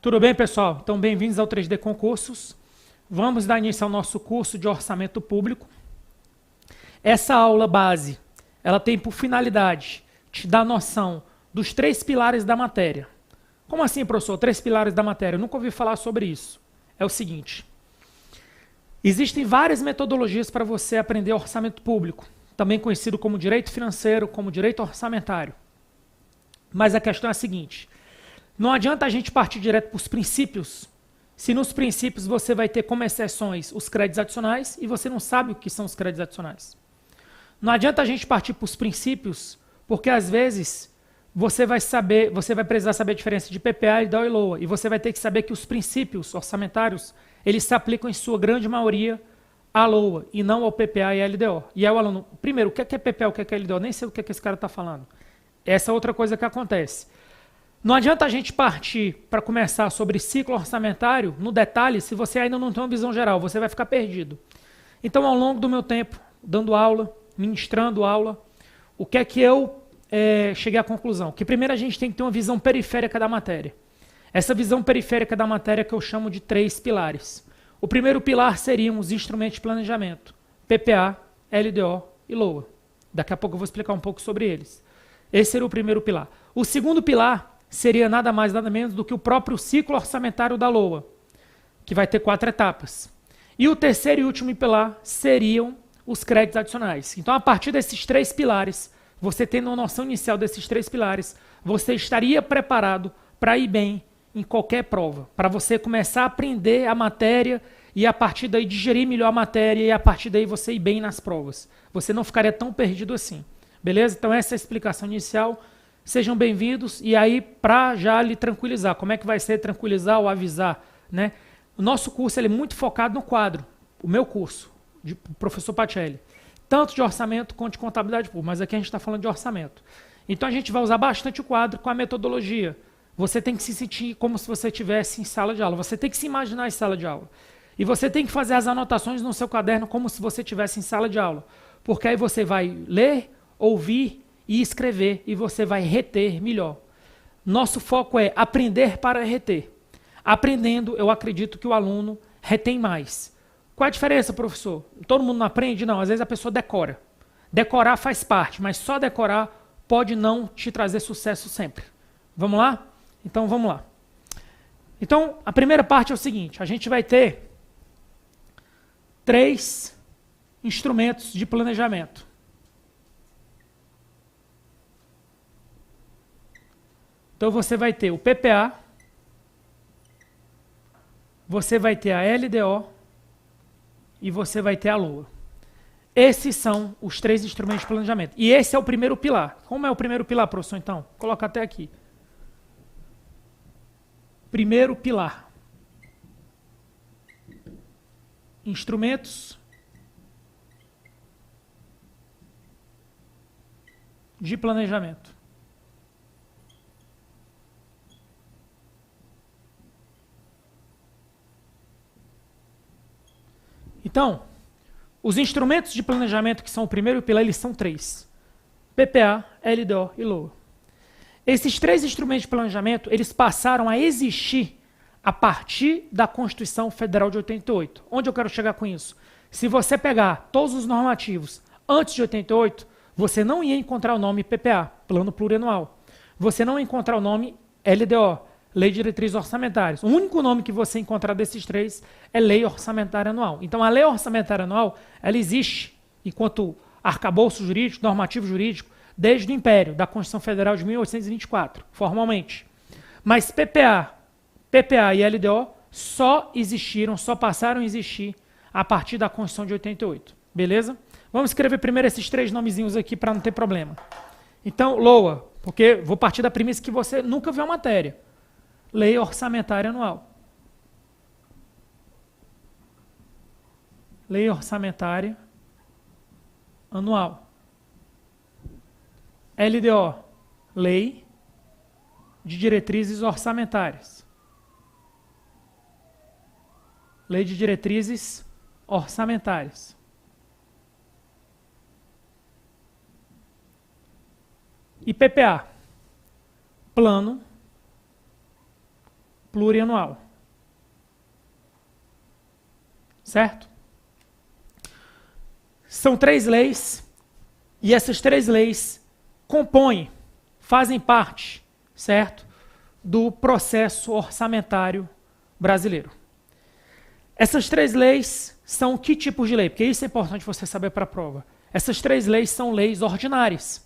Tudo bem, pessoal? Então, bem-vindos ao 3D Concursos. Vamos dar início ao nosso curso de Orçamento Público. Essa aula base, ela tem por finalidade te dar noção dos 3 pilares da matéria. Como assim, professor? 3 pilares da matéria? Eu nunca ouvi falar sobre isso. É o seguinte. Existem várias metodologias para você aprender orçamento público, também conhecido como direito financeiro, como direito orçamentário. Mas a questão é a seguinte. Não adianta a gente partir direto para os princípios, se nos princípios você vai ter como exceções os créditos adicionais e você não sabe o que são os créditos adicionais. Não adianta a gente partir para os princípios, porque às vezes você vai precisar saber a diferença de PPA, LDO e LOA, e você vai ter que saber que os princípios orçamentários, eles se aplicam em sua grande maioria à LOA e não ao PPA e LDO. E aí o aluno, primeiro, o que é PPA, o que é LDO? Nem sei o que esse cara está falando. Essa é outra coisa que acontece. Não adianta a gente partir para começar sobre ciclo orçamentário no detalhe se você ainda não tem uma visão geral, você vai ficar perdido. Então, ao longo do meu tempo, dando aula, ministrando aula, o que é que eu cheguei à conclusão? Que primeiro a gente tem que ter uma visão periférica da matéria. Essa visão periférica da matéria que eu chamo de 3 pilares. O primeiro pilar seriam os instrumentos de planejamento, PPA, LDO e LOA. Daqui a pouco eu vou explicar um pouco sobre eles. Esse seria o primeiro pilar. O segundo pilar seria nada mais, nada menos do que o próprio ciclo orçamentário da LOA, que vai ter 4 etapas. E o terceiro e último pilar seriam os créditos adicionais. Então, a partir desses 3 pilares, você tendo uma noção inicial desses 3 pilares, você estaria preparado para ir bem em qualquer prova, para você começar a aprender a matéria e a partir daí digerir melhor a matéria e a partir daí você ir bem nas provas. Você não ficaria tão perdido assim. Beleza? Então, essa é a explicação inicial. Sejam bem-vindos. E aí, para já lhe tranquilizar, como é que vai ser tranquilizar ou avisar, né? O nosso curso ele é muito focado no quadro. O meu curso, de professor Pacelli. Tanto de orçamento quanto de contabilidade pública. Mas aqui a gente está falando de orçamento. Então, a gente vai usar bastante o quadro com a metodologia. Você tem que se sentir como se você estivesse em sala de aula. Você tem que se imaginar em sala de aula. E você tem que fazer as anotações no seu caderno como se você estivesse em sala de aula. Porque aí você vai ler, ouvir e escrever, e você vai reter melhor. Nosso foco é aprender para reter. Aprendendo, eu acredito que o aluno retém mais. Qual é a diferença, professor? Todo mundo não aprende? Não, às vezes a pessoa decora. Decorar faz parte, mas só decorar pode não te trazer sucesso sempre. Vamos lá? Então, vamos lá. Então, a primeira parte é o seguinte, a gente vai ter 3 instrumentos de planejamento. Então, você vai ter o PPA, você vai ter a LDO e você vai ter a LOA. Esses são os 3 instrumentos de planejamento. E esse é o primeiro pilar. Como é o primeiro pilar, professor, então? Coloca até aqui. Primeiro pilar. Instrumentos de planejamento. Então, os instrumentos de planejamento que são o primeiro pilar, eles são 3. PPA, LDO e LOA. Esses 3 instrumentos de planejamento, eles passaram a existir a partir da Constituição Federal de 88. Onde eu quero chegar com isso? Se você pegar todos os normativos antes de 88, você não ia encontrar o nome PPA, Plano Plurianual. Você não ia encontrar o nome LDO, Lei de Diretrizes Orçamentárias. O único nome que você encontrar desses 3 é Lei Orçamentária Anual. Então, a Lei Orçamentária Anual, ela existe enquanto arcabouço jurídico, normativo jurídico, desde o Império, da Constituição Federal de 1824, formalmente. Mas PPA e LDO só existiram, só passaram a existir a partir da Constituição de 88. Beleza? Vamos escrever primeiro esses 3 nomezinhos aqui para não ter problema. Então, LOA, porque vou partir da premissa que você nunca viu a matéria. Lei Orçamentária Anual. Lei Orçamentária Anual. LDO, Lei de Diretrizes Orçamentárias. Lei de Diretrizes Orçamentárias. E PPA, Plano plurianual. Certo? São 3 leis, e essas 3 leis compõem, fazem parte, certo, do processo orçamentário brasileiro. Essas 3 leis são que tipos de lei? Porque isso é importante você saber para a prova. Essas 3 leis são leis ordinárias.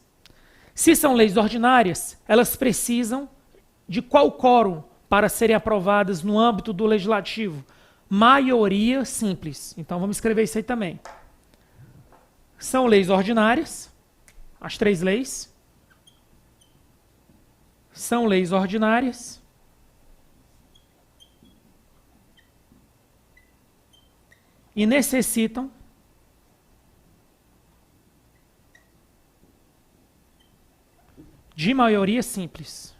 Se são leis ordinárias, elas precisam de qual quórum para serem aprovadas no âmbito do legislativo? Maioria simples. Então vamos escrever isso aí também. São leis ordinárias, as 3 leis. São leis ordinárias. E necessitam de maioria simples.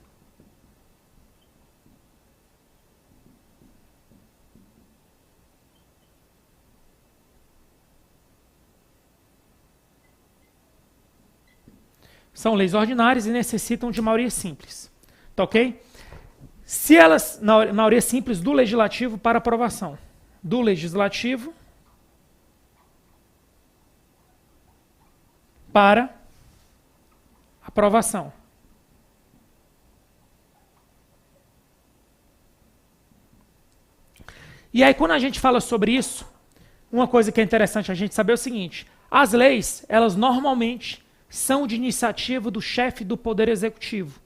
São leis ordinárias e necessitam de maioria simples. Tá ok? Se elas, na maioria simples do legislativo para aprovação. Do legislativo para aprovação. E aí, quando a gente fala sobre isso, uma coisa que é interessante a gente saber é o seguinte: as leis, elas normalmente são de iniciativa do chefe do Poder Executivo,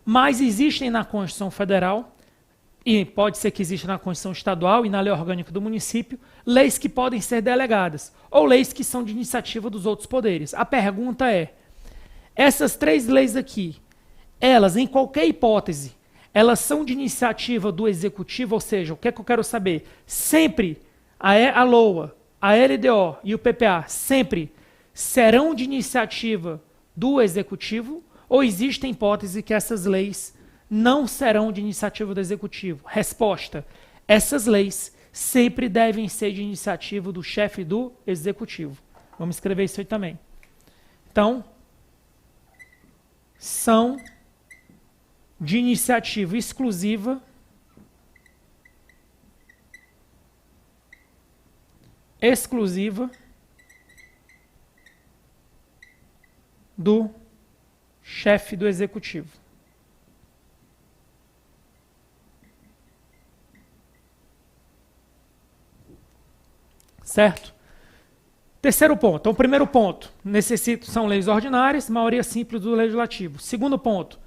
mas existem na Constituição Federal, e pode ser que exista na Constituição Estadual e na Lei Orgânica do Município, leis que podem ser delegadas, ou leis que são de iniciativa dos outros poderes. A pergunta é, essas 3 leis aqui, elas, em qualquer hipótese, elas são de iniciativa do Executivo, ou seja, o que é que eu quero saber? Sempre a LOA, a LDO e o PPA, sempre serão de iniciativa do Executivo, ou existe a hipótese que essas leis não serão de iniciativa do Executivo? Resposta: essas leis sempre devem ser de iniciativa do chefe do Executivo. Vamos escrever isso aí também. Então, são de iniciativa exclusiva do chefe do Executivo. Certo? Terceiro ponto. Então, primeiro ponto, são leis ordinárias, maioria simples do Legislativo. Segundo ponto,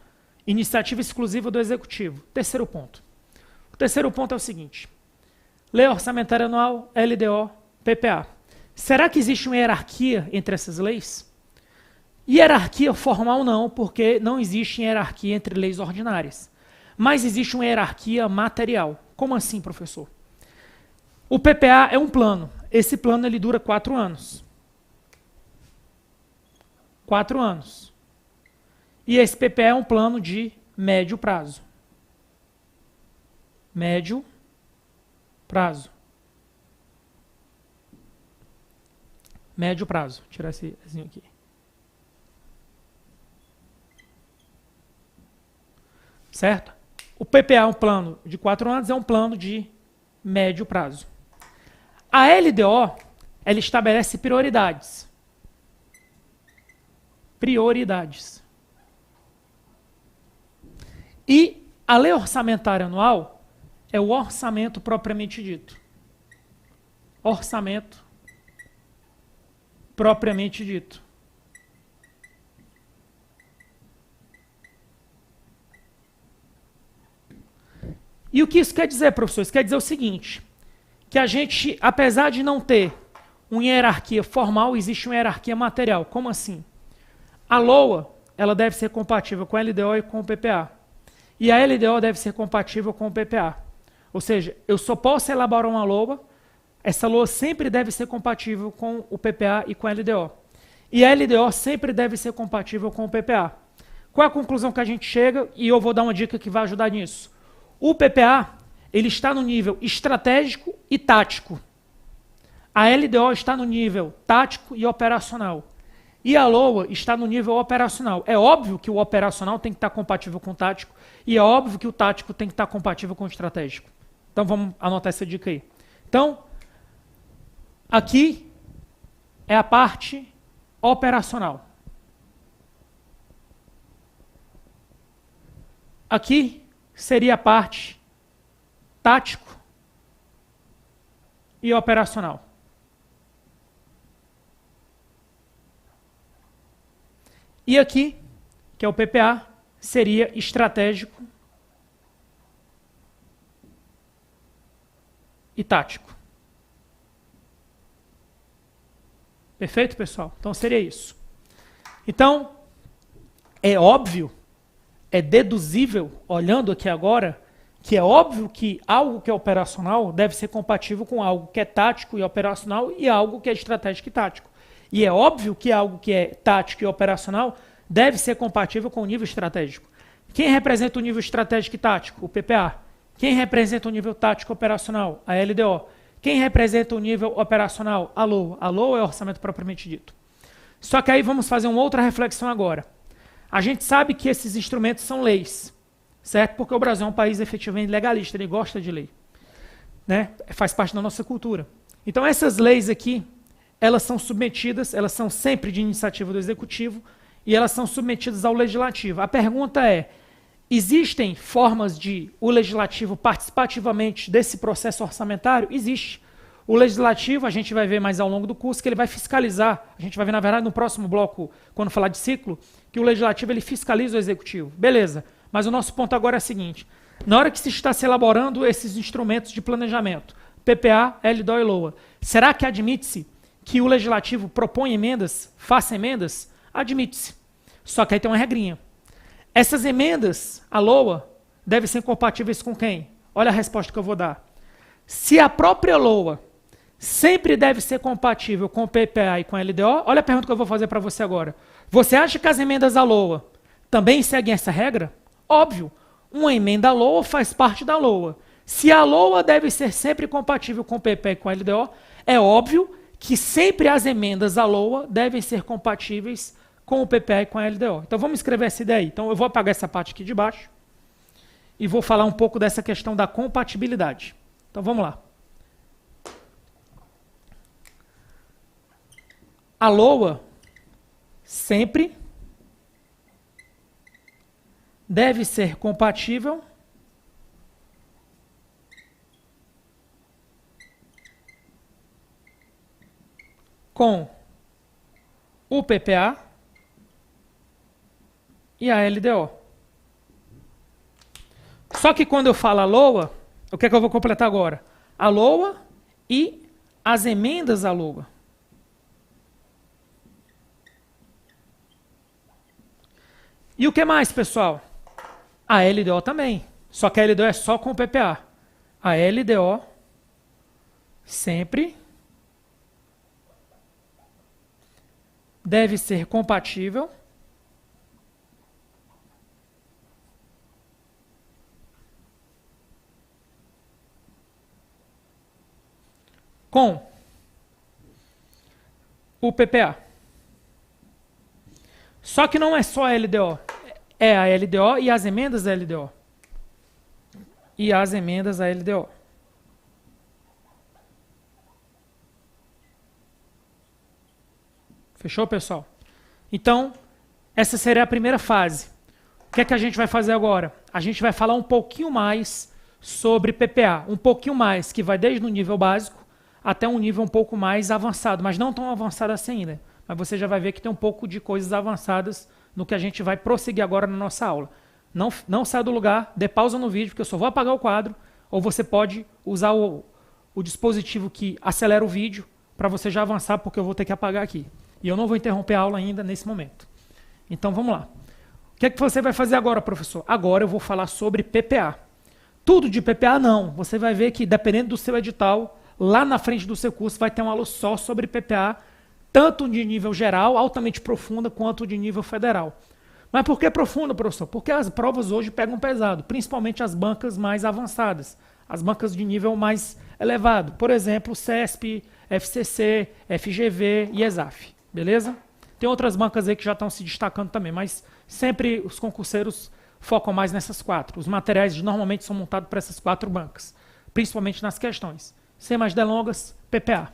iniciativa exclusiva do Executivo. Terceiro ponto. O terceiro ponto é o seguinte: Lei Orçamentária Anual, LDO, PPA. Será que existe uma hierarquia entre essas leis? Hierarquia formal não, porque não existe hierarquia entre leis ordinárias. Mas existe uma hierarquia material. Como assim, professor? O PPA é um plano. Esse plano ele dura 4 anos. 4 anos. E esse PPA é um plano de médio prazo. Médio prazo. Médio prazo. Vou tirar esse aqui. Certo? O PPA é um plano de 4 anos, é um plano de médio prazo. A LDO, ela estabelece prioridades. Prioridades. E a Lei Orçamentária Anual é o orçamento propriamente dito. Orçamento propriamente dito. E o que isso quer dizer, professor? Isso quer dizer o seguinte, que a gente, apesar de não ter uma hierarquia formal, existe uma hierarquia material. Como assim? A LOA, ela deve ser compatível com a LDO e com o PPA. E a LDO deve ser compatível com o PPA. Ou seja, eu só posso elaborar uma LOA, essa LOA sempre deve ser compatível com o PPA e com a LDO. E a LDO sempre deve ser compatível com o PPA. Qual é a conclusão que a gente chega? E eu vou dar uma dica que vai ajudar nisso. O PPA, ele está no nível estratégico e tático. A LDO está no nível tático e operacional. e a LOA está no nível operacional. É óbvio que o operacional tem que estar compatível com o tático, e é óbvio que o tático tem que estar compatível com o estratégico. Então vamos anotar essa dica aí. Então, aqui é a parte operacional. Aqui seria a parte tático e operacional. E aqui, que é o PPA, seria estratégico e tático. Perfeito, pessoal? Então seria isso. Então, é óbvio, é deduzível, olhando aqui agora, que é óbvio que algo que é operacional deve ser compatível com algo que é tático e operacional e algo que é estratégico e tático. E é óbvio que algo que é tático e operacional deve ser compatível com o nível estratégico. Quem representa o nível estratégico e tático? O PPA. Quem representa o nível tático operacional? A LDO. Quem representa o nível operacional? A LOA. A LOA é o orçamento propriamente dito. Só que aí vamos fazer uma outra reflexão agora. A gente sabe que esses instrumentos são leis, certo? Porque o Brasil é um país efetivamente legalista, ele gosta de lei, né? Faz parte da nossa cultura. Então essas leis aqui, elas são submetidas, elas são sempre de iniciativa do Executivo e elas são submetidas ao Legislativo. A pergunta é, existem formas de o Legislativo participativamente desse processo orçamentário? Existe. O Legislativo, a gente vai ver mais ao longo do curso, que ele vai fiscalizar, a gente vai ver na verdade no próximo bloco, quando falar de ciclo, que o Legislativo ele fiscaliza o Executivo. Beleza, mas o nosso ponto agora é o seguinte, na hora que se está se elaborando esses instrumentos de planejamento, PPA, LDO e LOA, será que admite-se que o Legislativo propõe emendas, faça emendas? Admite-se. Só que aí tem uma regrinha. Essas emendas, a LOA, devem ser compatíveis com quem? Olha a resposta que eu vou dar. Se a própria LOA sempre deve ser compatível com o PPA e com a LDO, olha a pergunta que eu vou fazer para você agora. Você acha que as emendas à LOA também seguem essa regra? Óbvio. Uma emenda à LOA faz parte da LOA. Se a LOA deve ser sempre compatível com o PPA e com a LDO, é óbvio que sempre as emendas à LOA devem ser compatíveis com o PPA e com a LDO. Então vamos escrever essa ideia aí. Então eu vou apagar essa parte aqui de baixo e vou falar um pouco dessa questão da compatibilidade. Então vamos lá. A LOA sempre deve ser compatível com o PPA e a LDO. Só que quando eu falo a LOA, o que é que eu vou completar agora? A LOA e as emendas à LOA. E o que mais, pessoal? A LDO também. Só que a LDO é só com o PPA. A LDO sempre deve ser compatível com o PPA. Só que não é só a LDO. É a LDO e as emendas da LDO. E as emendas da LDO. Fechou, pessoal? Então, essa seria a primeira fase. O que é que a gente vai fazer agora? A gente vai falar um pouquinho mais sobre PPA. Um pouquinho mais, que vai desde o nível básico até um nível um pouco mais avançado. Mas não tão avançado assim ainda. Mas você já vai ver que tem um pouco de coisas avançadas no que a gente vai prosseguir agora na nossa aula. Não saia do lugar, dê pausa no vídeo, porque eu só vou apagar o quadro, ou você pode usar o dispositivo que acelera o vídeo para você já avançar, porque eu vou ter que apagar aqui. E eu não vou interromper a aula ainda nesse momento. Então vamos lá. O que é que você vai fazer agora, professor? Agora eu vou falar sobre PPA. Tudo de PPA não. Você vai ver que, dependendo do seu edital, lá na frente do seu curso vai ter uma aula só sobre PPA, tanto de nível geral, altamente profunda, quanto de nível federal. Mas por que profunda, professor? Porque as provas hoje pegam pesado, principalmente as bancas mais avançadas, as bancas de nível mais elevado. Por exemplo, CESP, FCC, FGV e ESAF. Beleza? Tem outras bancas aí que já estão se destacando também, mas sempre os concurseiros focam mais nessas 4. Os materiais normalmente são montados para essas 4 bancas, principalmente nas questões. Sem mais delongas, PPA.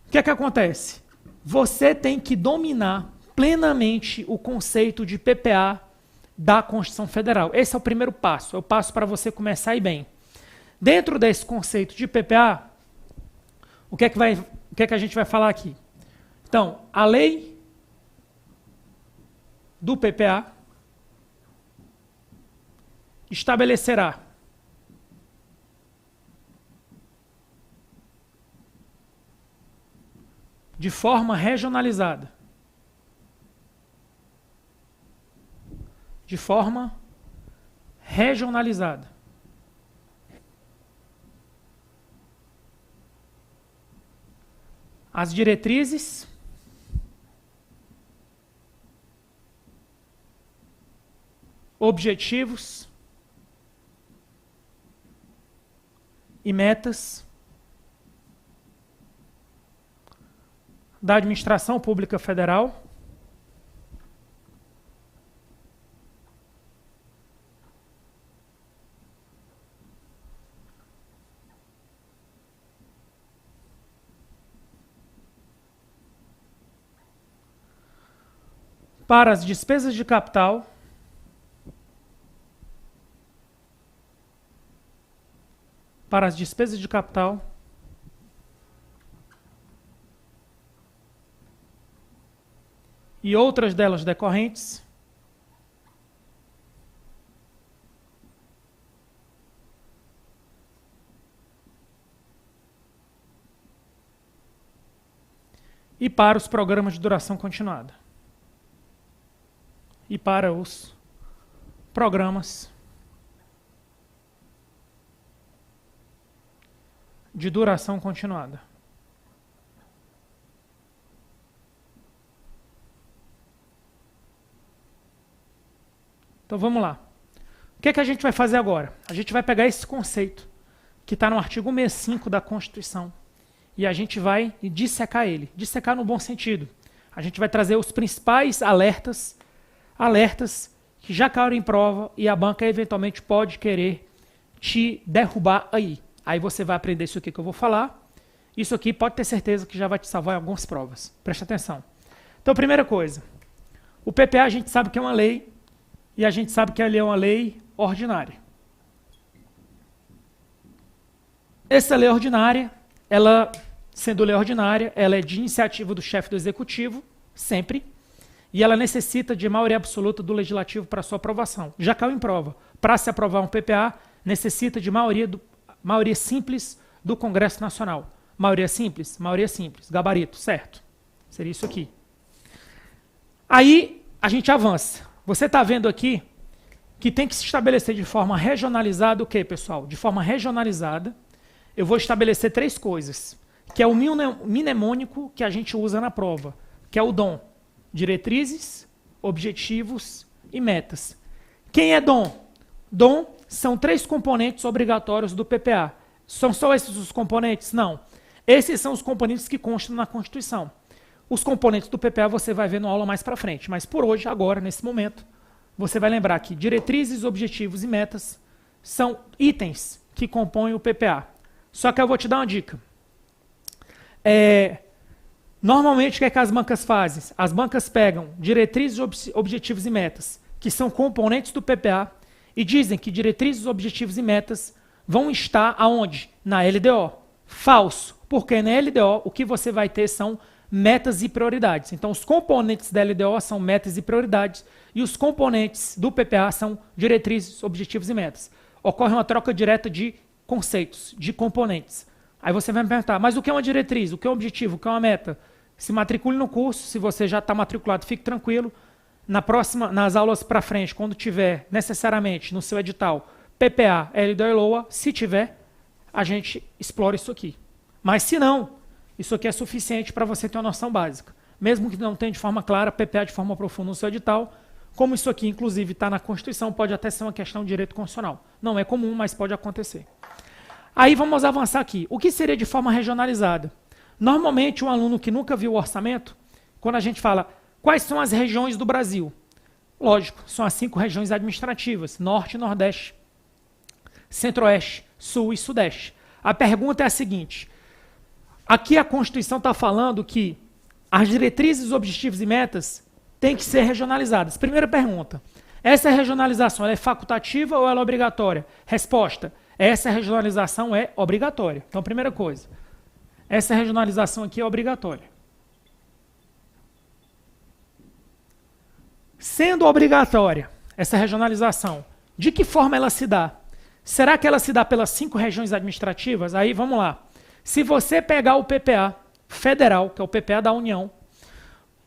O que é que acontece? Você tem que dominar plenamente o conceito de PPA da Constituição Federal. Esse é o primeiro passo, é o passo para você começar a ir bem. Dentro desse conceito de PPA, o que é que a gente vai falar aqui? Então, a lei do PPA estabelecerá de forma regionalizada as diretrizes objetivos e metas da Administração Pública Federal para as despesas de capital e outras delas decorrentes e para os programas de duração continuada. E para os programas de duração continuada. Então vamos lá. O que é que a gente vai fazer agora? A gente vai pegar esse conceito que está no artigo 165 da Constituição e a gente vai dissecar ele. Dissecar no bom sentido. A gente vai trazer os principais alertas que já caíram em prova e a banca eventualmente pode querer te derrubar aí. Aí você vai aprender isso aqui que eu vou falar. Isso aqui pode ter certeza que já vai te salvar em algumas provas. Preste atenção. Então, primeira coisa. O PPA a gente sabe que é uma lei e a gente sabe que ele é uma lei ordinária. Essa lei ordinária, ela, sendo lei ordinária, ela é de iniciativa do chefe do executivo, sempre, e ela necessita de maioria absoluta do legislativo para sua aprovação. Já caiu em prova. Para se aprovar um PPA, necessita de maioria simples do Congresso Nacional. Maioria simples, gabarito, certo? Seria isso aqui. Aí a gente avança. Você está vendo aqui que tem que se estabelecer de forma regionalizada o quê, pessoal? De forma regionalizada, eu vou estabelecer 3 coisas, que é o mnemônico que a gente usa na prova, que é o DOM. Diretrizes, objetivos e metas. Quem é DOM? DOM são 3 componentes obrigatórios do PPA. São só esses os componentes? Não. Esses são os componentes que constam na Constituição. Os componentes do PPA você vai ver na aula mais para frente. Mas por hoje, agora, nesse momento, você vai lembrar que diretrizes, objetivos e metas são itens que compõem o PPA. Só que eu vou te dar uma dica. Normalmente, o que é que as bancas fazem? As bancas pegam diretrizes, objetivos e metas, que são componentes do PPA, e dizem que diretrizes, objetivos e metas vão estar aonde? Na LDO. Falso, porque na LDO o que você vai ter são metas e prioridades. Então, os componentes da LDO são metas e prioridades, e os componentes do PPA são diretrizes, objetivos e metas. Ocorre uma troca direta de conceitos, de componentes. Aí você vai me perguntar, mas o que é uma diretriz? O que é um objetivo? O que é uma meta? Se matricule no curso, se você já está matriculado, fique tranquilo. Nas aulas para frente, quando tiver necessariamente no seu edital PPA, LDO e LOA, se tiver, a gente explora isso aqui. Mas se não, isso aqui é suficiente para você ter uma noção básica. Mesmo que não tenha de forma clara, PPA de forma profunda no seu edital, como isso aqui inclusive está na Constituição, pode até ser uma questão de direito constitucional. Não é comum, mas pode acontecer. Aí vamos avançar aqui. O que seria de forma regionalizada? Normalmente, um aluno que nunca viu o orçamento, quando a gente fala quais são as regiões do Brasil. Lógico, são as 5 regiões administrativas, Norte, Nordeste, Centro-Oeste, Sul e Sudeste. A pergunta é a seguinte, aqui a Constituição está falando que as diretrizes, objetivos e metas têm que ser regionalizadas. Primeira pergunta, essa regionalização ela é facultativa ou ela é obrigatória? Resposta, essa regionalização é obrigatória. Então, primeira coisa, essa regionalização aqui é obrigatória. Sendo obrigatória essa regionalização, de que forma ela se dá? Será que ela se dá pelas 5 regiões administrativas? Aí, vamos lá. Se você pegar o PPA federal, que é o PPA da União,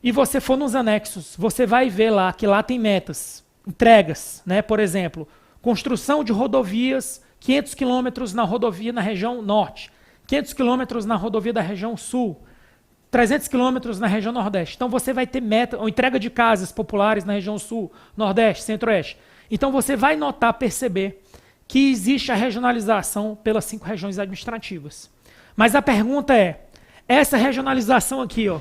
e você for nos anexos, você vai ver lá que lá tem metas, entregas, né? Por exemplo, construção de rodovias, 500 quilômetros na rodovia na região norte, 500 quilômetros na rodovia da região sul, 300 quilômetros na região nordeste. Então você vai ter meta, ou entrega de casas populares na região sul, nordeste, centro-oeste. Então você vai notar, perceber que existe a regionalização pelas 5 regiões administrativas. Mas a pergunta é, essa regionalização aqui, ó,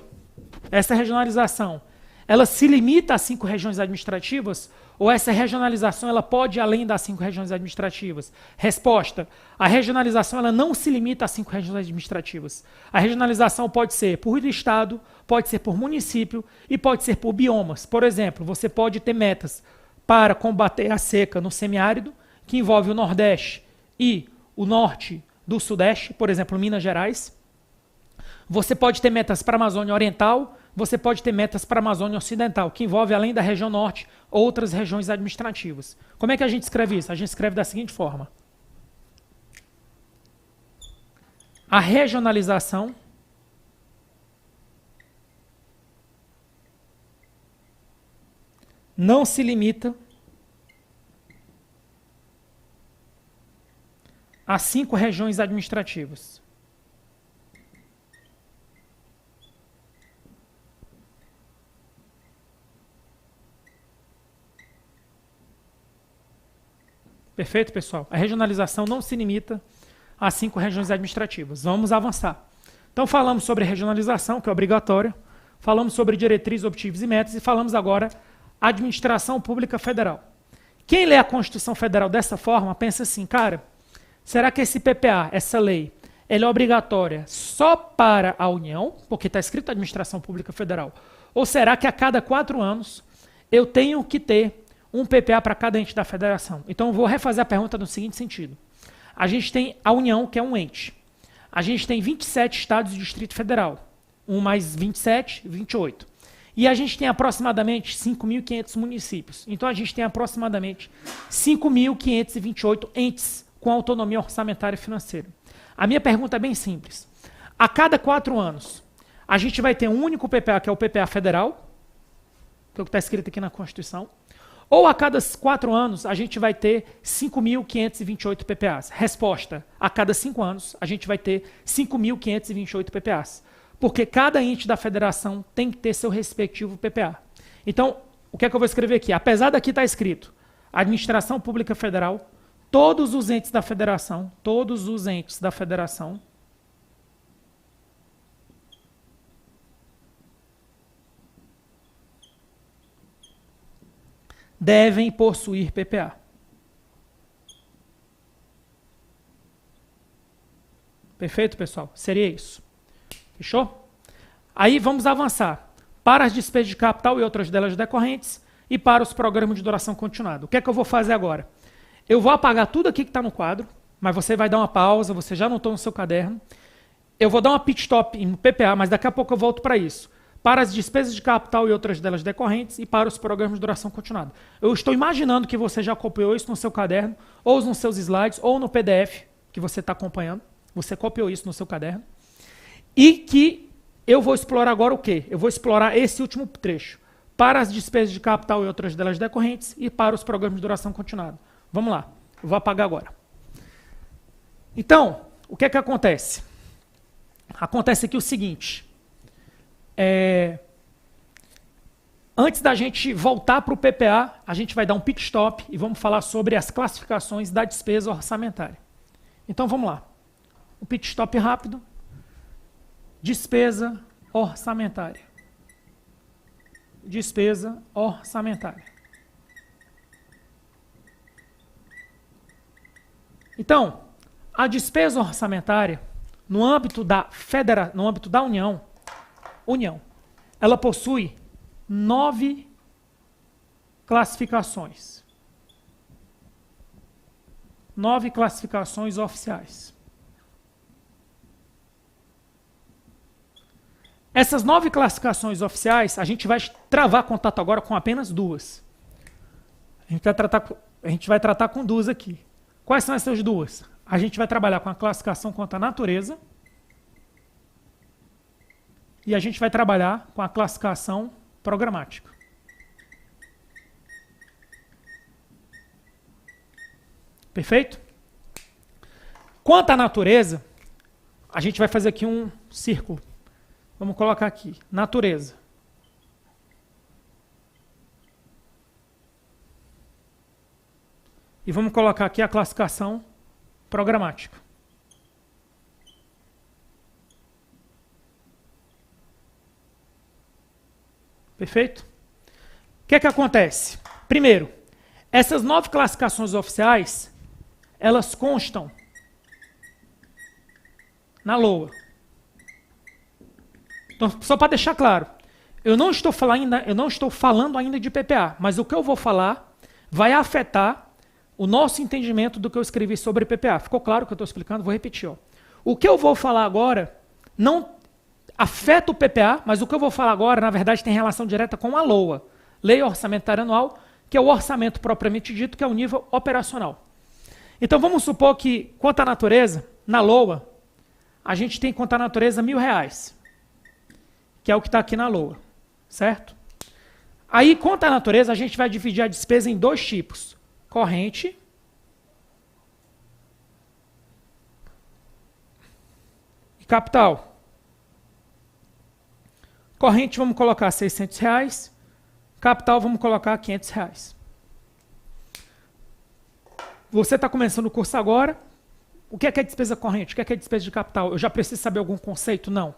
essa regionalização, ela se limita às 5 regiões administrativas ou essa regionalização ela pode ir além das 5 regiões administrativas? Resposta, a regionalização ela não se limita às 5 regiões administrativas. A regionalização pode ser por estado, pode ser por município e pode ser por biomas. Por exemplo, você pode ter metas para combater a seca no semiárido, que envolve o Nordeste e o Norte do Sudeste, por exemplo, Minas Gerais. Você pode ter metas para a Amazônia Oriental, você pode ter metas para a Amazônia Ocidental, que envolve, além da região norte, outras regiões administrativas. Como é que a gente escreve isso? A gente escreve da seguinte forma. A regionalização não se limita a 5 regiões administrativas. Perfeito, pessoal? A regionalização não se limita a 5 regiões administrativas. Vamos avançar. Então, falamos sobre regionalização, que é obrigatória, falamos sobre diretrizes, objetivos e metas, e falamos agora administração pública federal. Quem lê a Constituição Federal dessa forma, pensa assim, cara, será que esse PPA, essa lei, ela é obrigatória só para a União, porque está escrito administração pública federal, ou será que a cada 4 anos eu tenho que ter um PPA para cada ente da federação? Então, eu vou refazer a pergunta no seguinte sentido. A gente tem a União, que é um ente. A gente tem 27 estados e Distrito Federal. 1 mais 27, 28. E a gente tem aproximadamente 5.500 municípios. Então, a gente tem aproximadamente 5.528 entes com autonomia orçamentária e financeira. A minha pergunta é bem simples. A cada 4 anos, a gente vai ter um único PPA, que é o PPA federal, que é o que está escrito aqui na Constituição, ou a cada 4 anos a gente vai ter 5.528 PPAs? Resposta, a cada 5 anos a gente vai ter 5.528 PPAs. Porque cada ente da federação tem que ter seu respectivo PPA. Então, o que é que eu vou escrever aqui? Apesar daqui estar escrito Administração Pública Federal, todos os entes da federação devem possuir PPA. Perfeito, pessoal? Seria isso. Fechou? Aí vamos avançar para as despesas de capital e outras delas decorrentes e para os programas de duração continuada. O que é que eu vou fazer agora? Eu vou apagar tudo aqui que está no quadro, mas você vai dar uma pausa, você já anotou no seu caderno. Eu vou dar uma pit stop em PPA, mas daqui a pouco eu volto para isso. Para as despesas de capital e outras delas decorrentes e para os programas de duração continuada. Eu estou imaginando que você já copiou isso no seu caderno, ou nos seus slides, ou no PDF que você está acompanhando. Você copiou isso no seu caderno. E que eu vou explorar agora o quê? Eu vou explorar esse último trecho. Para as despesas de capital e outras delas decorrentes e para os programas de duração continuada. Vamos lá. Eu vou apagar agora. Então, o que é que acontece? Acontece aqui o seguinte. Antes da gente voltar para o PPA, a gente vai dar um pit stop e vamos falar sobre as classificações da despesa orçamentária. Então vamos lá. Um pit stop rápido. Despesa orçamentária. despesa orçamentária. Então, a despesa orçamentária, no âmbito da União, ela possui 9 classificações. 9 classificações oficiais. Essas 9 classificações oficiais, a gente vai travar contato agora com apenas 2. A gente vai tratar com 2 aqui. Quais são essas 2? A gente vai trabalhar com a classificação quanto à natureza e a gente vai trabalhar com a classificação programática. Perfeito? Quanto à natureza, a gente vai fazer aqui um círculo. Vamos colocar aqui, natureza. E vamos colocar aqui a classificação programática. Perfeito? O que é que acontece? Primeiro, essas 9 classificações oficiais, elas constam na LOA. Então, só para deixar claro, eu não estou falando ainda de PPA, mas o que eu vou falar vai afetar o nosso entendimento do que eu escrevi sobre PPA. Ficou claro o que eu estou explicando? Vou repetir. Ó. O que eu vou falar agora não afeta o PPA, mas o que eu vou falar agora, na verdade, tem relação direta com a LOA, Lei Orçamentária Anual, que é o orçamento propriamente dito, que é o nível operacional. Então, vamos supor que, quanto à natureza, na LOA, a gente tem quanto à natureza R$1.000, que é o que está aqui na LOA, certo? Aí, quanto à natureza, a gente vai dividir a despesa em 2 tipos. Corrente e capital. Corrente vamos colocar R$600, capital vamos colocar R$500. Você está começando o curso agora, o que é despesa corrente? O que é despesa de capital? Eu já preciso saber algum conceito? Não.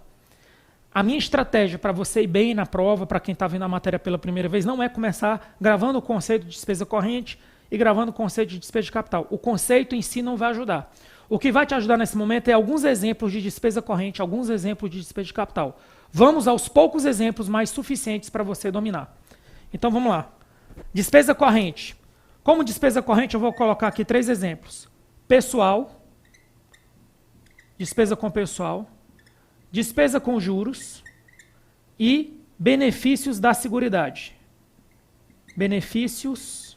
A minha estratégia para você ir bem na prova, para quem está vendo a matéria pela primeira vez, não é começar gravando o conceito de despesa corrente e gravando o conceito de despesa de capital. O conceito em si não vai ajudar. O que vai te ajudar nesse momento é alguns exemplos de despesa corrente, alguns exemplos de despesa de capital. Vamos aos poucos exemplos mais suficientes para você dominar. Então vamos lá. Despesa corrente. Como despesa corrente, eu vou colocar aqui 3 exemplos. Pessoal, despesa com pessoal, despesa com juros e benefícios da seguridade. Benefícios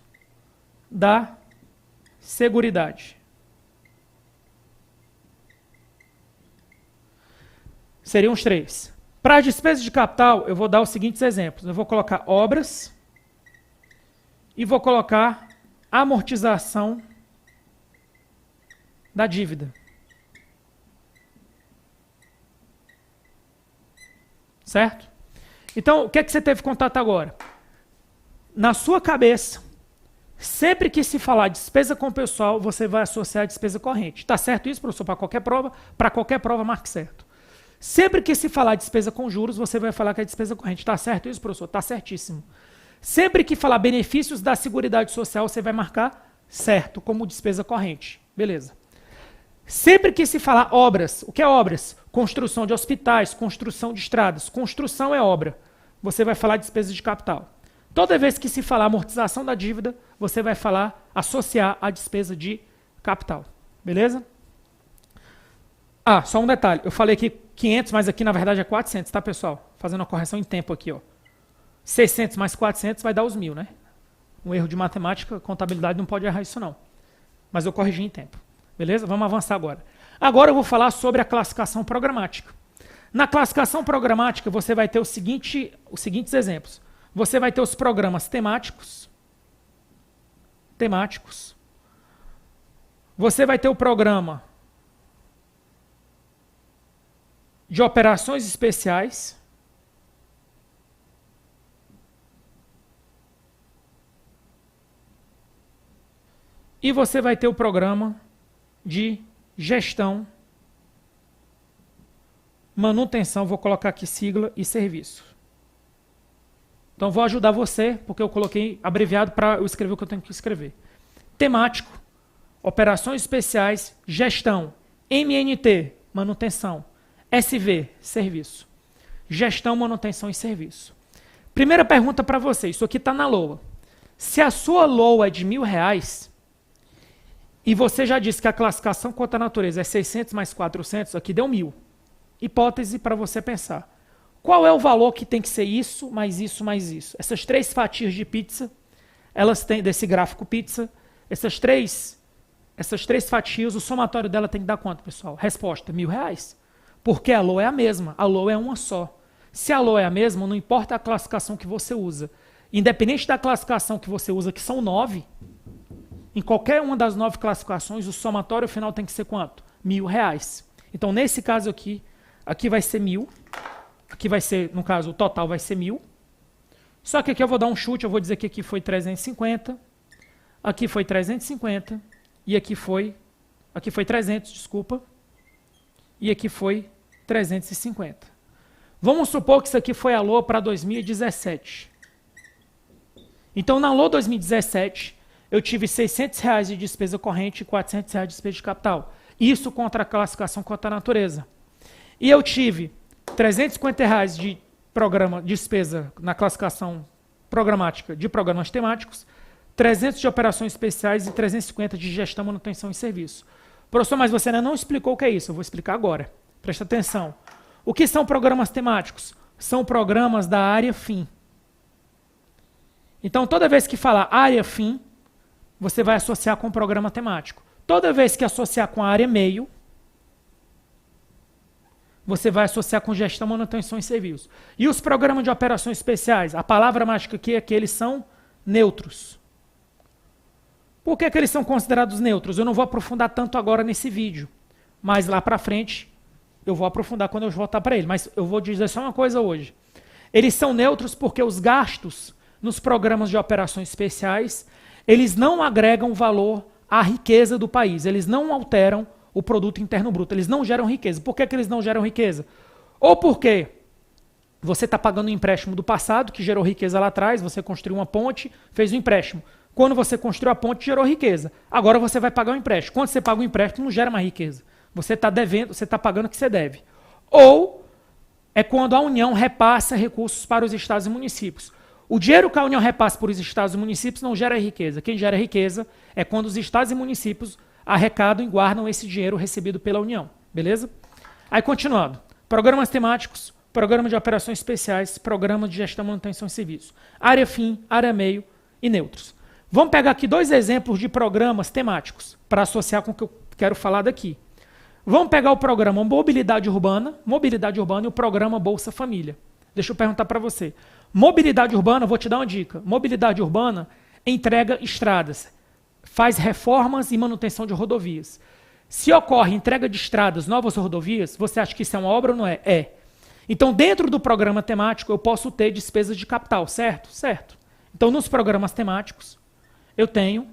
da seguridade. Seriam os 3. Para as despesas de capital, eu vou dar os seguintes exemplos. Eu vou colocar obras e vou colocar amortização da dívida. Certo? Então, o que é que você teve contato agora? Na sua cabeça, sempre que se falar despesa com pessoal, você vai associar a despesa corrente. Está certo isso, professor? Para qualquer prova, marque certo. Sempre que se falar despesa com juros, você vai falar que é despesa corrente. Está certo isso, professor? Está certíssimo. Sempre que falar benefícios da Seguridade Social, você vai marcar certo, como despesa corrente. Beleza. Sempre que se falar obras, o que é obras? Construção de hospitais, construção de estradas. Construção é obra. Você vai falar despesa de capital. Toda vez que se falar amortização da dívida, você vai associar a despesa de capital. Beleza? Ah, só um detalhe. Eu falei aqui 500, mas aqui na verdade é 400, tá, pessoal? Fazendo uma correção em tempo aqui, ó. 600 mais 400 vai dar os 1.000, né? Um erro de matemática, contabilidade não pode errar isso não. Mas eu corrigi em tempo. Beleza? Vamos avançar agora. Agora eu vou falar sobre a classificação programática. Na classificação programática, você vai ter os seguintes exemplos. Você vai ter os programas temáticos. Você vai ter o programa de operações especiais. E você vai ter o programa de gestão, manutenção, vou colocar aqui sigla, e serviço. Então vou ajudar você, porque eu coloquei abreviado para eu escrever o que eu tenho que escrever. Temático, operações especiais, gestão, MNT, manutenção, SV, serviço. Gestão, manutenção e serviço. Primeira pergunta para você, isso aqui está na LOA. Se a sua LOA é de R$1.000, e você já disse que a classificação contra a natureza é 600 mais 400, aqui deu 1.000. Hipótese para você pensar. Qual é o valor que tem que ser isso, mais isso, mais isso? Essas 3 fatias de pizza, elas têm, desse gráfico pizza, essas três fatias, o somatório dela tem que dar quanto, pessoal? Resposta, R$1.000. Porque a LOA é a mesma, a LOA é uma só. Se a LOA é a mesma, não importa a classificação que você usa. Independente da classificação que você usa, que são 9, em qualquer uma das 9 classificações, o somatório final tem que ser quanto? R$1.000. Então, nesse caso aqui vai ser 1.000. Aqui vai ser, no caso, o total vai ser 1.000. Só que aqui eu vou dar um chute, eu vou dizer que aqui foi 350, aqui foi 350, e aqui foi 300, desculpa, e aqui foi 350. Vamos supor que isso aqui foi a LOA para 2017. Então, na LOA 2017, eu tive R$600 de despesa corrente e R$400 de despesa de capital. Isso contra a classificação contra a natureza. E eu tive R$350 de despesa na classificação programática de programas temáticos, 300 de operações especiais e 350 de gestão, manutenção e serviço. Professor, mas você ainda não explicou o que é isso. Eu vou explicar agora. Presta atenção. O que são programas temáticos? São programas da área fim. Então, toda vez que falar área fim, você vai associar com o programa temático. Toda vez que associar com a área meio, você vai associar com gestão, manutenção e serviço. E os programas de operações especiais? A palavra mágica aqui é que eles são neutros. Por que eles são considerados neutros? Eu não vou aprofundar tanto agora nesse vídeo, mas lá para frente eu vou aprofundar quando eu voltar para ele. Mas eu vou dizer só uma coisa hoje. Eles são neutros porque os gastos nos programas de operações especiais, eles não agregam valor à riqueza do país. Eles não alteram o produto interno bruto. Eles não geram riqueza. Por que eles não geram riqueza? Ou porque você está pagando um empréstimo do passado, que gerou riqueza lá atrás, você construiu uma ponte, fez um empréstimo. Quando você construiu a ponte, gerou riqueza. Agora você vai pagar um empréstimo. Quando você paga um empréstimo, não gera mais riqueza. Você está devendo, você está pagando o que você deve. Ou é quando a União repassa recursos para os estados e municípios. O dinheiro que a União repassa para os estados e municípios não gera riqueza. Quem gera riqueza é quando os estados e municípios arrecadam e guardam esse dinheiro recebido pela União. Beleza? Aí, continuando. Programas temáticos, programa de operações especiais, programa de gestão, manutenção e serviço. Área fim, área meio e neutros. Vamos pegar aqui 2 exemplos de programas temáticos para associar com o que eu quero falar daqui. Vamos pegar o programa Mobilidade Urbana e o programa Bolsa Família. Deixa eu perguntar para você. Mobilidade Urbana, vou te dar uma dica. Mobilidade Urbana entrega estradas, faz reformas e manutenção de rodovias. Se ocorre entrega de estradas, novas rodovias, você acha que isso é uma obra ou não é? É. Então, dentro do programa temático, eu posso ter despesas de capital, certo? Certo. Então, nos programas temáticos, eu tenho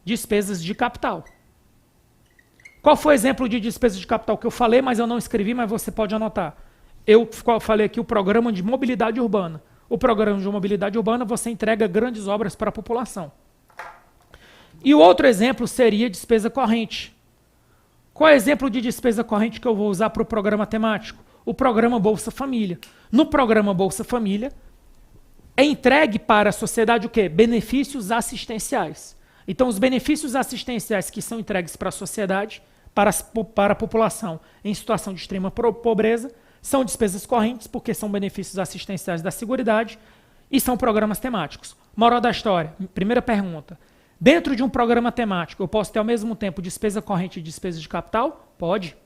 despesas de capital. Qual foi o exemplo de despesa de capital que eu falei, mas eu não escrevi, mas você pode anotar? Eu falei aqui o programa de mobilidade urbana. O programa de mobilidade urbana, você entrega grandes obras para a população. E o outro exemplo seria despesa corrente. Qual é o exemplo de despesa corrente que eu vou usar para o programa temático? O programa Bolsa Família. No programa Bolsa Família, é entregue para a sociedade o quê? Benefícios assistenciais. Então, os benefícios assistenciais que são entregues para a sociedade, para a população em situação de extrema pobreza, são despesas correntes, porque são benefícios assistenciais da Seguridade, e são programas temáticos. Moral da história, primeira pergunta. Dentro de um programa temático, eu posso ter ao mesmo tempo despesa corrente e despesa de capital? Pode.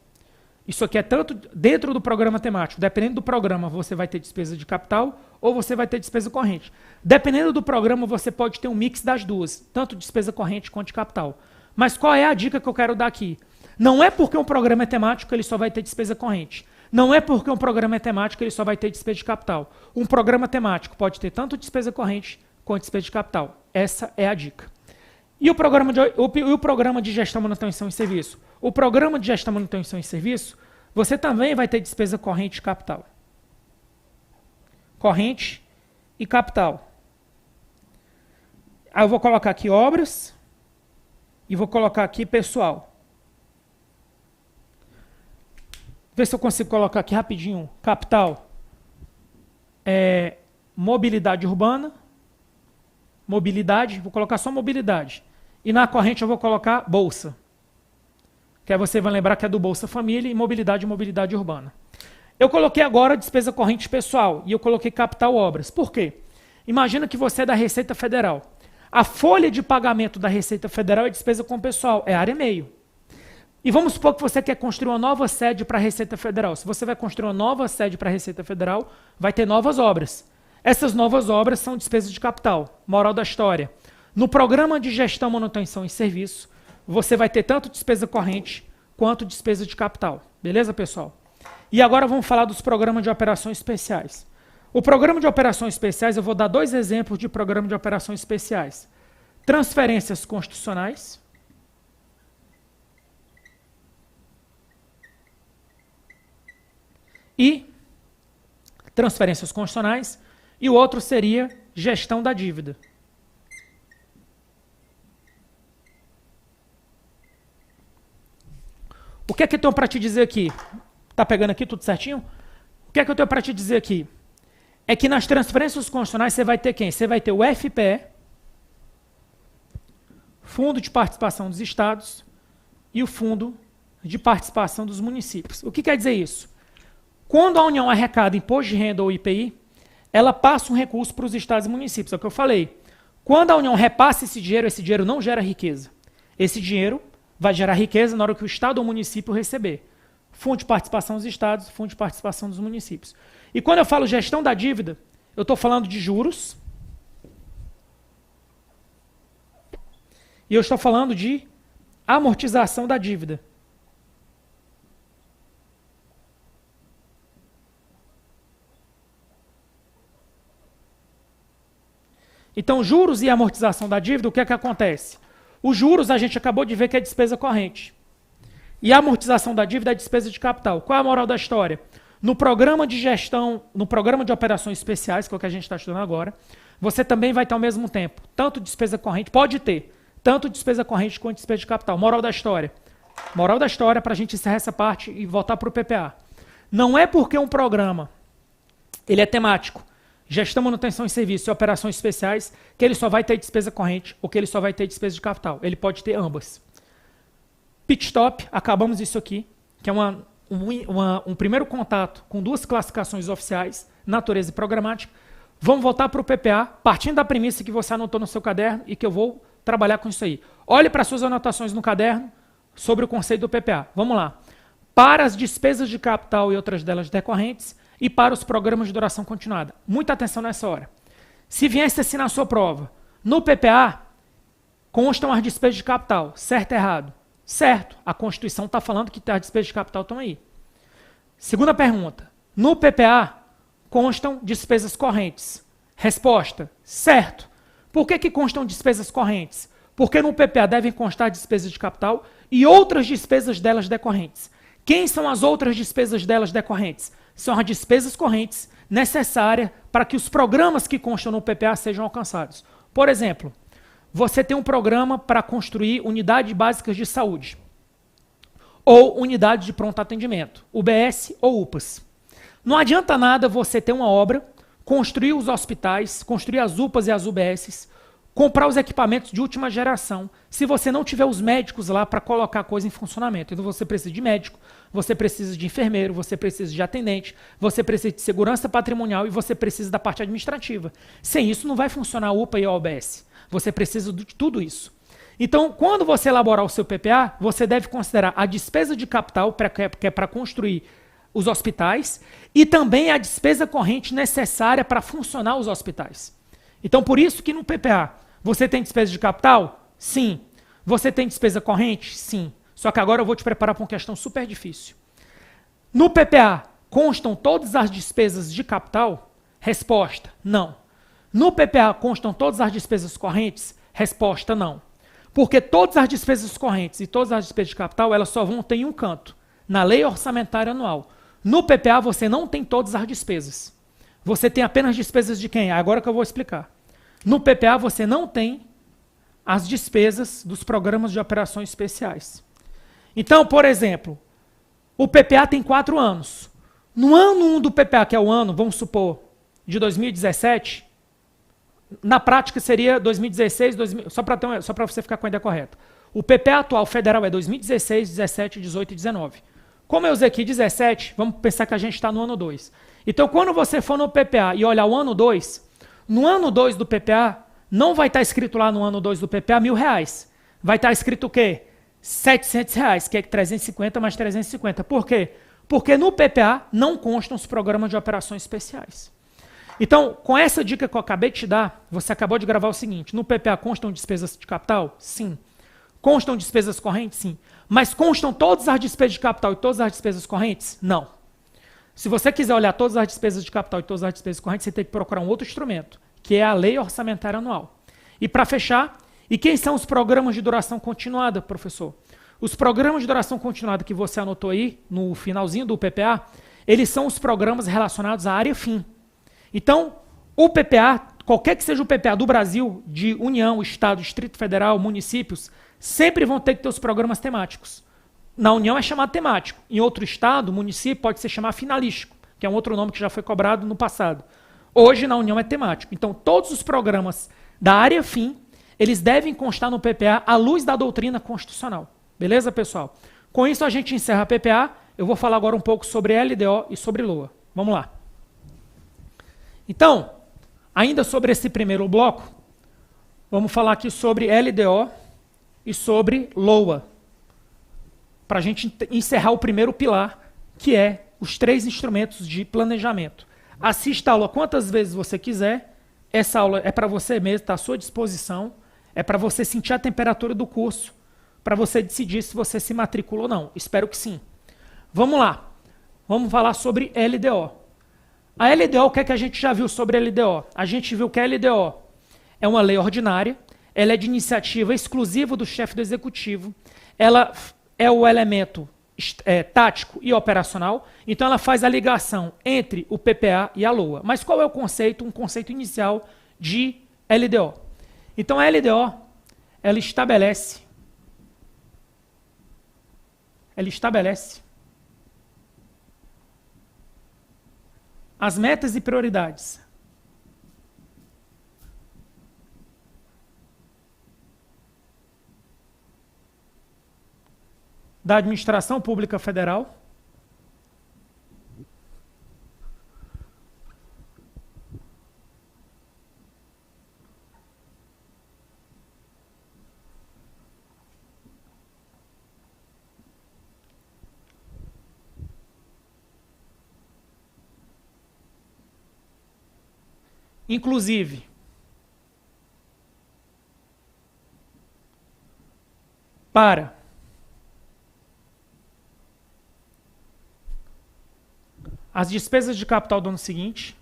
Isso aqui é tanto dentro do programa temático. Dependendo do programa, você vai ter despesa de capital ou você vai ter despesa corrente. Dependendo do programa, você pode ter um mix das duas, tanto despesa corrente quanto de capital. Mas qual é a dica que eu quero dar aqui? Não é porque um programa é temático, ele só vai ter despesa corrente. Não é porque um programa é temático, ele só vai ter despesa de capital. Um programa temático pode ter tanto despesa corrente quanto despesa de capital. Essa é a dica. E o programa de gestão, manutenção e serviço? O programa de gestão, manutenção e serviço, você também vai ter despesa corrente e capital. Corrente e capital. Aí eu vou colocar aqui obras e vou colocar aqui pessoal. Vê se eu consigo colocar aqui rapidinho. Capital é mobilidade urbana. Mobilidade, vou colocar só mobilidade. E na corrente eu vou colocar bolsa. Que aí você vai lembrar que é do Bolsa Família e mobilidade urbana. Eu coloquei agora despesa corrente pessoal e eu coloquei capital obras. Por quê? Imagina que você é da Receita Federal. A folha de pagamento da Receita Federal é despesa com pessoal, é área meio. E vamos supor que você quer construir uma nova sede para a Receita Federal. Se você vai construir uma nova sede para a Receita Federal, vai ter novas obras. Essas novas obras são despesas de capital. Moral da história. No programa de gestão, manutenção e serviço, você vai ter tanto despesa corrente quanto despesa de capital. Beleza, pessoal? E agora vamos falar dos programas de operações especiais. O programa de operações especiais, eu vou dar 2 exemplos de programa de operações especiais. Transferências constitucionais e transferências constitucionais, e o outro seria gestão da dívida. O que é que eu tenho para te dizer aqui? Tá pegando aqui tudo certinho? O que é que eu tenho para te dizer aqui? É que nas transferências constitucionais você vai ter quem? Você vai ter o FPE, Fundo de Participação dos Estados, e o Fundo de Participação dos Municípios. O que quer dizer isso? Quando a União arrecada imposto de renda ou IPI, ela passa um recurso para os estados e municípios, é o que eu falei. Quando a União repassa esse dinheiro não gera riqueza. Esse dinheiro vai gerar riqueza na hora que o estado ou o município receber. Fundo de Participação dos Estados, Fundo de Participação dos Municípios. E quando eu falo gestão da dívida, eu estou falando de juros. E eu estou falando de amortização da dívida. Então, juros e amortização da dívida, o que é que acontece? Os juros a gente acabou de ver que é despesa corrente. E a amortização da dívida é despesa de capital. Qual é a moral da história? No programa de gestão, no programa de operações especiais, que é o que a gente está estudando agora, você também vai ter ao mesmo tempo tanto despesa corrente, pode ter, tanto despesa corrente quanto despesa de capital. Moral da história. Moral da história, para a gente encerrar essa parte e voltar para o PPA. Não é porque um programa ele é temático, gestão, manutenção e serviço e operações especiais, que ele só vai ter despesa corrente ou que ele só vai ter despesa de capital. Ele pode ter ambas. Pit stop, acabamos isso aqui, que é um primeiro contato com 2 classificações oficiais, natureza e programática. Vamos voltar para o PPA, partindo da premissa que você anotou no seu caderno e que eu vou trabalhar com isso aí. Olhe para suas anotações no caderno sobre o conceito do PPA. Vamos lá. Para as despesas de capital e outras delas decorrentes e para os programas de duração continuada. Muita atenção nessa hora. Se viesse assim na sua prova, no PPA constam as despesas de capital, certo ou errado? Certo, a Constituição está falando que as despesas de capital estão aí. Segunda pergunta, no PPA constam despesas correntes. Resposta, certo. Por que constam despesas correntes? Porque no PPA devem constar despesas de capital e outras despesas delas decorrentes. Quem são as outras despesas delas decorrentes? São as despesas correntes necessárias para que os programas que constam no PPA sejam alcançados. Por exemplo, você tem um programa para construir unidades básicas de saúde ou unidade de pronto atendimento, UBS ou UPAs. Não adianta nada você ter uma obra, construir os hospitais, construir as UPAs e as UBSs, comprar os equipamentos de última geração, se você não tiver os médicos lá para colocar a coisa em funcionamento. Então você precisa de médico, você precisa de enfermeiro, você precisa de atendente, você precisa de segurança patrimonial e você precisa da parte administrativa. Sem isso não vai funcionar a UPA e a UBS. Você precisa de tudo isso. Então, quando você elaborar o seu PPA, você deve considerar a despesa de capital, que é para construir os hospitais, e também a despesa corrente necessária para funcionar os hospitais. Então, por isso que no PPA, você tem despesa de capital? Sim. Você tem despesa corrente? Sim. Só que agora eu vou te preparar para uma questão super difícil. No PPA, constam todas as despesas de capital? Resposta, não. No PPA constam todas as despesas correntes? Resposta, não. Porque todas as despesas correntes e todas as despesas de capital, elas só vão ter em um canto, na lei orçamentária anual. No PPA você não tem todas as despesas. você tem apenas despesas de quem? Agora que eu vou explicar. No PPA você não tem as despesas dos programas de operações especiais. Então, por exemplo, o PPA tem 4 anos. No ano 1 do PPA, que é o ano, vamos supor, de 2017, na prática seria 2016, só para você ficar com a ideia correta. O PPA atual federal é 2016, 17, 18 e 19. Como eu usei aqui 17, vamos pensar que a gente está no ano 2. Então, quando você for no PPA e olhar o ano 2, no ano 2 do PPA, não vai estar escrito lá no ano 2 do PPA R$1.000. Vai estar escrito o quê? R$700, que é 350 mais 350. Por quê? Porque no PPA não constam os programas de operações especiais. Então, com essa dica que eu acabei de te dar, você acabou de gravar o seguinte: no PPA constam despesas de capital? Sim. Constam despesas correntes? Sim. Mas constam todas as despesas de capital e todas as despesas correntes? Não. Se você quiser olhar todas as despesas de capital e todas as despesas correntes, você tem que procurar um outro instrumento, que é a Lei Orçamentária Anual. E para fechar, e quem são os programas de duração continuada, professor? Os programas de duração continuada que você anotou aí, no finalzinho do PPA, eles são os programas relacionados à área fim. Então, o PPA, qualquer que seja o PPA do Brasil, de União, Estado, Distrito Federal, municípios, sempre vão ter que ter os programas temáticos. Na União é chamado temático. Em outro estado, município, pode ser chamado finalístico, que é um outro nome que já foi cobrado no passado. Hoje, na União, é temático. Então, todos os programas da área fim, eles devem constar no PPA à luz da doutrina constitucional. Beleza, pessoal? Com isso, a gente encerra a PPA. Eu vou falar agora um pouco sobre LDO e sobre LOA. Vamos lá. Então, ainda sobre esse primeiro bloco, vamos falar aqui sobre LDO e sobre LOA, para a gente encerrar o primeiro pilar, que é os 3 instrumentos de planejamento. Assista a aula quantas vezes você quiser. Essa aula é para você mesmo, está à sua disposição. É para você sentir a temperatura do curso, para você decidir se você se matricula ou não. Espero que sim. Vamos lá. Vamos falar sobre LDO. A LDO, o que é que a gente já viu sobre a LDO? A gente viu que a LDO é uma lei ordinária, ela é de iniciativa exclusiva do chefe do executivo, ela é o elemento tático e operacional, então ela faz a ligação entre o PPA e a LOA. Mas qual é o conceito? Um conceito inicial de LDO. Então a LDO, ela estabelece as metas e prioridades da administração pública federal inclusive para as despesas de capital do ano seguinte,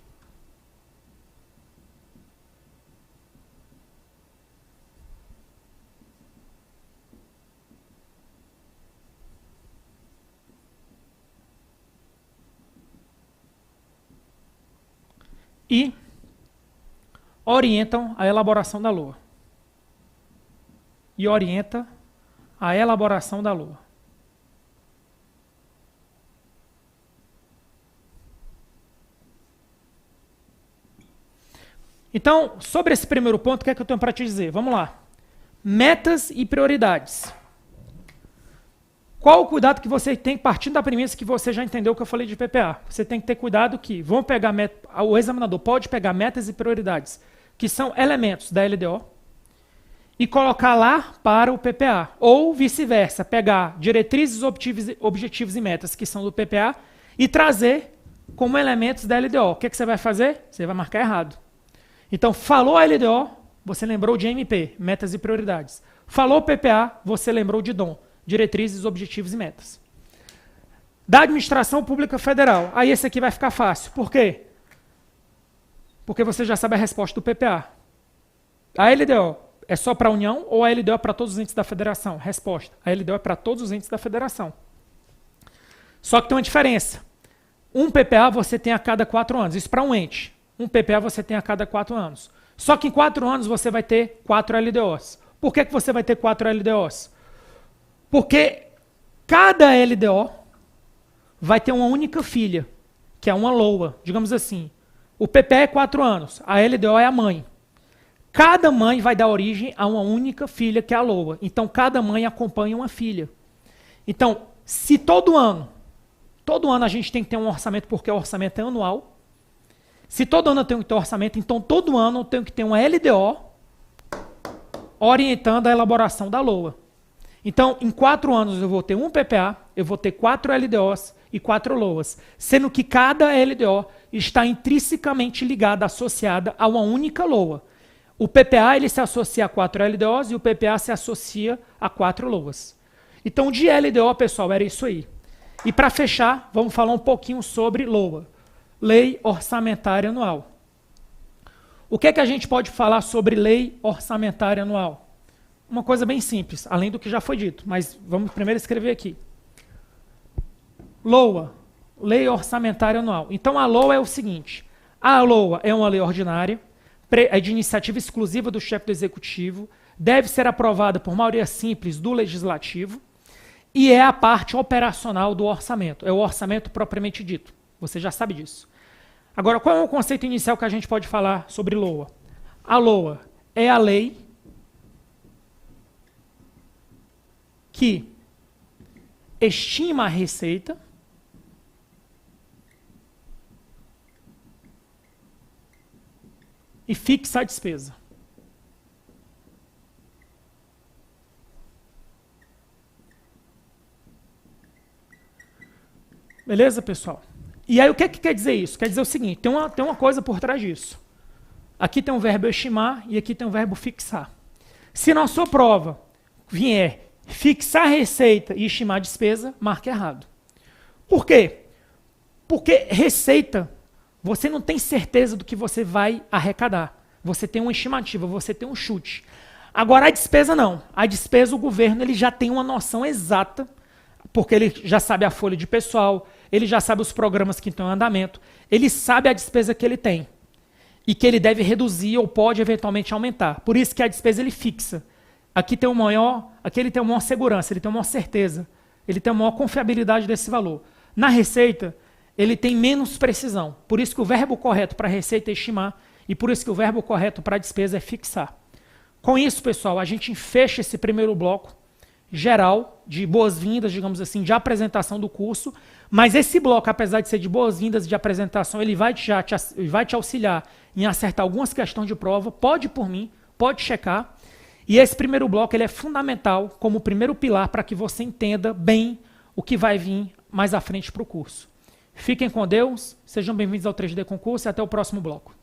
e orientam a elaboração da LOA. E orienta a elaboração da LOA. Então, sobre esse primeiro ponto, o que é que eu tenho para te dizer? Vamos lá. Metas e prioridades. Qual o cuidado que você tem, partindo da premissa que você já entendeu o que eu falei de PPA? Você tem que ter cuidado que o examinador pode pegar metas e prioridades, que são elementos da LDO, e colocar lá para o PPA. Ou vice-versa, pegar diretrizes, objetivos e metas, que são do PPA, e trazer como elementos da LDO. O que você vai fazer? Você vai marcar errado. Então, falou LDO, você lembrou de MP, metas e prioridades. Falou PPA, você lembrou de DOM, diretrizes, objetivos e metas. Da administração pública federal, aí esse aqui vai ficar fácil. Por quê? Porque você já sabe a resposta do PPA. A LDO é só para a União ou a LDO é para todos os entes da federação? Resposta. A LDO é para todos os entes da federação. Só que tem uma diferença. Um PPA você tem a cada 4 anos. Isso para um ente. Um PPA você tem a cada 4 anos. Só que em 4 anos você vai ter 4 LDOs. Por que você vai ter 4 LDOs? Porque cada LDO vai ter uma única filha, que é uma LOA, digamos assim. O PPA é 4 anos, a LDO é a mãe. Cada mãe vai dar origem a uma única filha, que é a LOA. Então, cada mãe acompanha uma filha. Então, se todo ano a gente tem que ter um orçamento, porque o orçamento é anual. Se todo ano eu tenho que ter um orçamento, então todo ano eu tenho que ter uma LDO orientando a elaboração da LOA. Então, em 4 anos eu vou ter um PPA, eu vou ter 4 LDOs e 4 LOAs, sendo que cada LDO está intrinsecamente ligada, associada a uma única LOA. O PPA ele se associa a 4 LDOs e o PPA se associa a 4 LOAs. Então, de LDO, pessoal, era isso aí. E para fechar, vamos falar um pouquinho sobre LOA, Lei Orçamentária Anual. O que é que a gente pode falar sobre Lei Orçamentária Anual? Uma coisa bem simples, além do que já foi dito, mas vamos primeiro escrever aqui. LOA, Lei Orçamentária Anual. Então, a LOA é o seguinte, a LOA é uma lei ordinária, é de iniciativa exclusiva do chefe do Executivo, deve ser aprovada por maioria simples do Legislativo e é a parte operacional do orçamento, é o orçamento propriamente dito. Você já sabe disso. Agora, qual é o conceito inicial que a gente pode falar sobre LOA? A LOA é a lei que estima a receita e fixa a despesa. Beleza, pessoal? E aí, o que é que quer dizer isso? Quer dizer o seguinte, tem uma coisa por trás disso. Aqui tem um verbo estimar e aqui tem um verbo fixar. Se na sua prova vier fixar receita e estimar despesa, marque errado. Por quê? Porque receita, você não tem certeza do que você vai arrecadar. Você tem uma estimativa, você tem um chute. Agora, a despesa não. A despesa, o governo ele já tem uma noção exata, porque ele já sabe a folha de pessoal, ele já sabe os programas que estão em andamento, ele sabe a despesa que ele tem e que ele deve reduzir ou pode eventualmente aumentar. Por isso que a despesa ele fixa. Aqui ele tem uma maior segurança, ele tem uma maior certeza, ele tem uma maior confiabilidade desse valor. Na receita, ele tem menos precisão. Por isso que o verbo correto para receita é estimar e por isso que o verbo correto para despesa é fixar. Com isso, pessoal, a gente fecha esse primeiro bloco geral de boas-vindas, digamos assim, de apresentação do curso, mas esse bloco, apesar de ser de boas-vindas de apresentação, ele vai te auxiliar em acertar algumas questões de prova, pode ir por mim, pode checar, e esse primeiro bloco ele é fundamental como primeiro pilar para que você entenda bem o que vai vir mais à frente para o curso. Fiquem com Deus, sejam bem-vindos ao 3D Concurso e até o próximo bloco.